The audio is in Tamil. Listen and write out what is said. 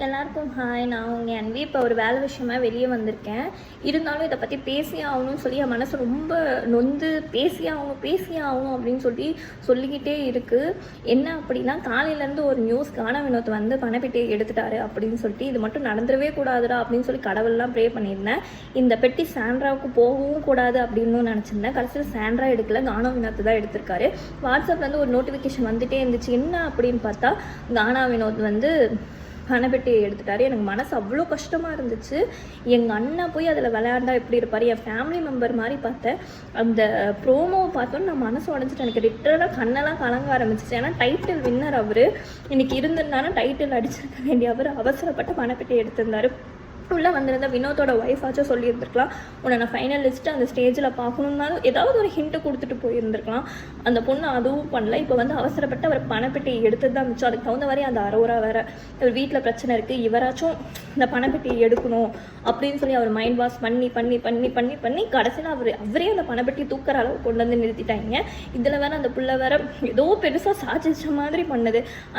எல்லாருக்கும் ஹாய். நான் உங்கள் அன்வி. இப்போ ஒரு வேலை விஷயமா வெளியே வந்திருக்கேன். இருந்தாலும் இதை பற்றி பேசியே ஆகணும்னு சொல்லி என் மனசு ரொம்ப நொந்து பேசியே ஆகணும் அப்படின்னு சொல்லிக்கிட்டே இருக்குது. என்ன அப்படின்னா, காலையிலேருந்து ஒரு நியூஸ் கானா வினோத் வந்து பணப்பெட்டியை எடுத்துட்டாரு அப்படின்னு சொல்லிட்டு, இது மட்டும் நடந்துடவே கூடாதுடா அப்படின்னு சொல்லி கடவுள்லாம் ப்ரே பண்ணியிருந்தேன். இந்த பெட்டி சாண்ட்ராவுக்கு போகவும் கூடாது அப்படின்னு நினச்சிருந்தேன். கடைசியில் சாண்ட்ரா எடுக்கல, கானா வினோத் தான் எடுத்திருக்காரு. வாட்ஸ்அப்லேருந்து ஒரு நோட்டிஃபிகேஷன் வந்துகிட்டே இருந்துச்சு. என்ன அப்படின்னு பார்த்தா, கானா வினோத் வந்து பணப்பெட்டியை எடுத்துட்டாரு. எனக்கு மனசு அவ்வளோ கஷ்டமாக இருந்துச்சு. எங்கள் அண்ணன் போய் அதில் விளையாண்டா எப்படி இருப்பார், என் ஃபேமிலி மெம்பர் மாதிரி பார்த்தேன். அந்த ப்ரோமோவை பார்த்தோன்னு நான் மனசு உடஞ்சிட்டு எனக்கு லிட்டரலாக கண்ணெல்லாம் கலங்க ஆரம்பிச்சிச்சு. ஏன்னா டைட்டில் வின்னர் அவர். இன்னைக்கு இருந்திருந்தாலும் டைட்டில் அடிச்சிருக்க வேண்டிய அவர் அவசரப்பட்ட பணப்பெட்டியை எடுத்திருந்தார். உள்ளே வந்திருந்த வினோத்தோட ஒய்ஃபாச்சும் சொல்லியிருந்துருக்கலாம், உன்னை நான் ஃபைனல் லிஸ்ட்டு அந்த ஸ்டேஜில் பார்க்கணுன்னாலும் ஏதாவது ஒரு ஹிண்ட்டு கொடுத்துட்டு போயிருந்துருக்கலாம். அந்த பொண்ணு அதுவும் பண்ணல. இப்போ வந்து அவசரப்பட்டு அவர் பணப்பெட்டி எடுத்து தான் மிச்சம். அதுக்கு தகுந்த மாதிரி அந்த அரோரா வேறு இவர் வீட்டில் பிரச்சனை இருக்குது, இவராச்சும் இந்த பணப்பெட்டியை எடுக்கணும் அப்படின்னு சொல்லி அவர் மைண்ட் வாஷ் பண்ணி கடைசியில் அவரே அந்த பணப்பெட்டி தூக்குற அளவு கொண்டு வந்து நிறுத்திட்டாங்க. இதில் வேறு அந்த புள்ள வேறு ஏதோ பெருசாக சாதிச்ச மாதிரி பண்ணுது. அந்த